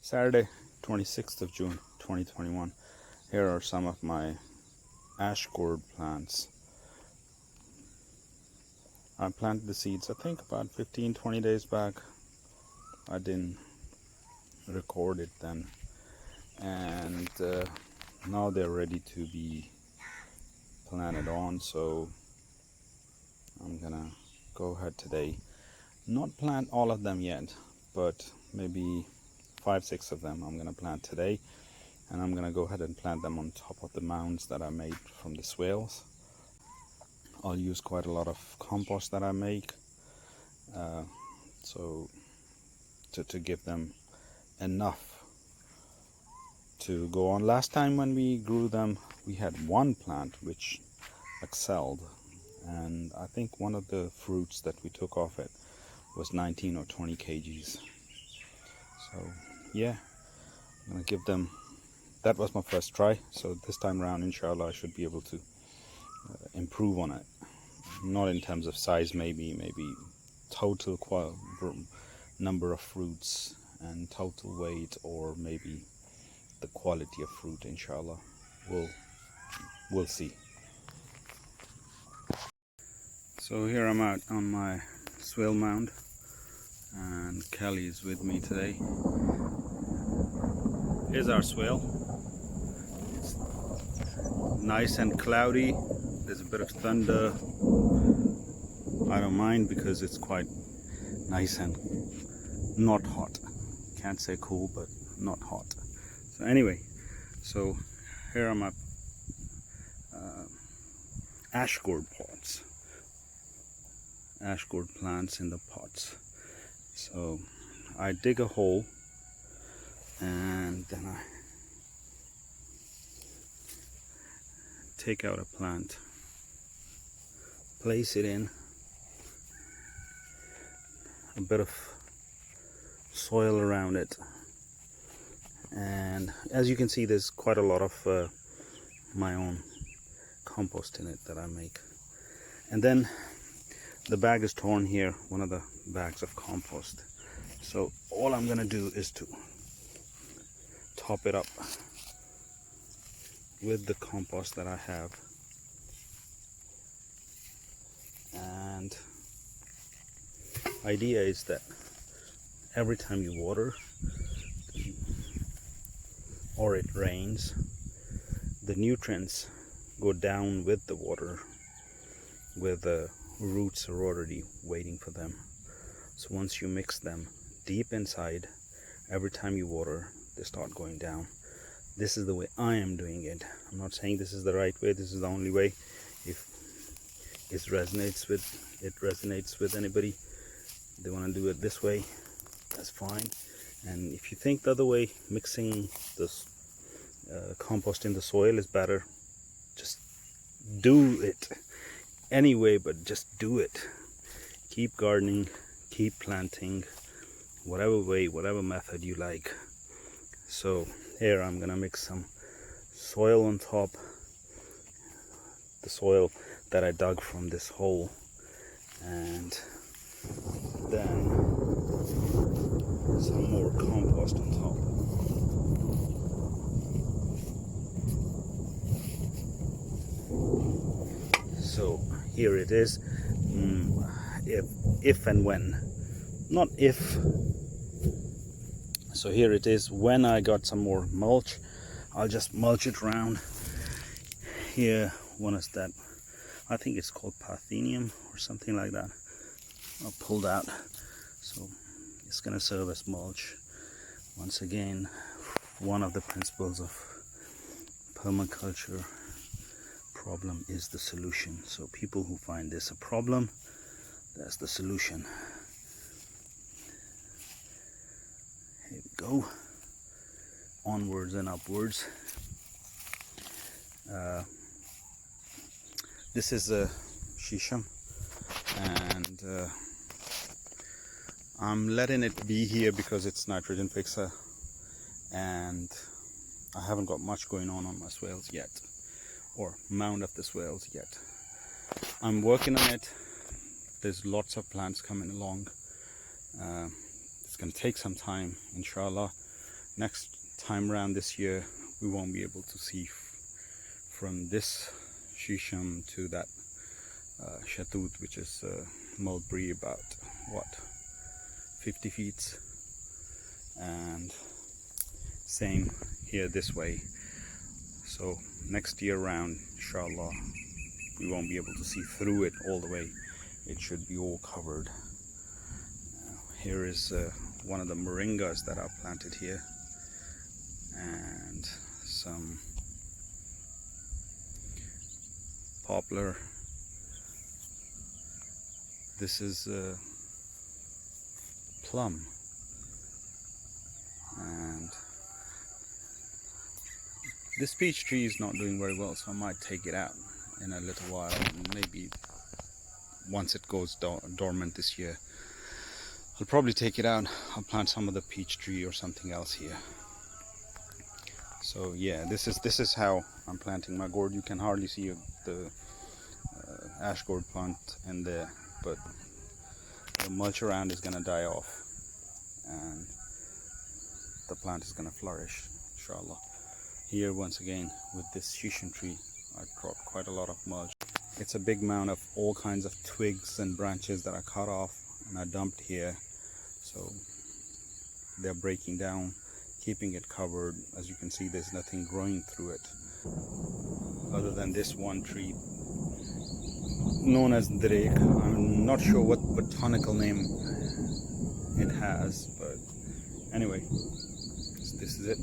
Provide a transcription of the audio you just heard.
Saturday, 26th of June 2021. Here are some of my Ash Gourd plants. I planted the seeds I think about 15-20 days back. I didn't record it then, and now they're ready to be planted on, so I'm gonna go ahead today, not plant all of them yet, but maybe 5-6 of them I'm gonna plant today, and I'm gonna go ahead and plant them on top of the mounds that I made from the swales. I'll use quite a lot of compost that I make, so to give them enough to go on. Last time when we grew them, we had one plant which excelled, and I think one of the fruits that we took off it was 19 or 20 kgs. So yeah, I'm gonna give them, that was my first try, so this time around inshallah I should be able to improve on it, not in terms of size, maybe total number of fruits and total weight, or maybe the quality of fruit. Inshallah, we'll see. So here I'm out on my swale mound, and Kelly is with me today. Here's our swale. It's nice and cloudy. There's a bit of thunder. I don't mind because it's quite nice and not hot. Can't say cool, but not hot. So anyway, so here are my Ash Gourd pots. Ash Gourd plants in the pots. So I dig a hole, and then I take out a plant, place it in, a bit of soil around it, and as you can see there's quite a lot of my own compost in it that I make. And then the bag is torn here, one of the bags of compost. So all I'm gonna do is to top it up with the compost that I have, and idea is that every time you water or it rains, the nutrients go down with the water, where the roots are already waiting for them. So once you mix them deep inside, every time you water, they start going down. This is the way I am doing it. I'm not saying this is the right way, this is the only way. If it resonates with anybody, they want to do it this way, that's fine. And if you think the other way, mixing this compost in the soil is better, just do it anyway, but just do it. Keep gardening, keep planting, whatever way, whatever method you like. So here I'm gonna mix some soil on top, the soil that I dug from this hole, and then some more compost on top. So here it is. If and when, not if. So here it is. When I got some more mulch, I'll just mulch it around. Here, one is that, I think it's called Parthenium or something like that. I'll pull that. So it's gonna serve as mulch. Once again, one of the principles of permaculture, problem is the solution. So people who find this a problem, that's the solution. Here we go, onwards and upwards. This is a shisham, and I'm letting it be here because it's nitrogen fixer, and I haven't got much going on my swales yet, or mound of the swales yet. I'm working on it. There's lots of plants coming along. It's going to take some time, inshallah, Next time around this year, we won't be able to see from this shisham to that shatut, which is mulberry, about what, 50 feet, and same here this way. So next year round, inshallah, we won't be able to see through it all the way. It should be all covered. Here is one of the moringas that I've planted here, and some poplar. This is plum, and this peach tree is not doing very well, so I might take it out in a little while. Maybe once it goes dormant this year, I'll probably take it out. I'll plant some of the peach tree or something else here. So yeah, this is how I'm planting my gourd. You can hardly see the ash gourd plant in there, but the mulch around is gonna die off, and the plant is gonna flourish, inshallah. Here once again with this shisham tree, I dropped quite a lot of mulch. It's a big mound of all kinds of twigs and branches that I cut off and I dumped here, so they're breaking down, keeping it covered. As you can see, there's nothing growing through it other than this one tree known as drake. I'm not sure what botanical name it has, but anyway, this is it.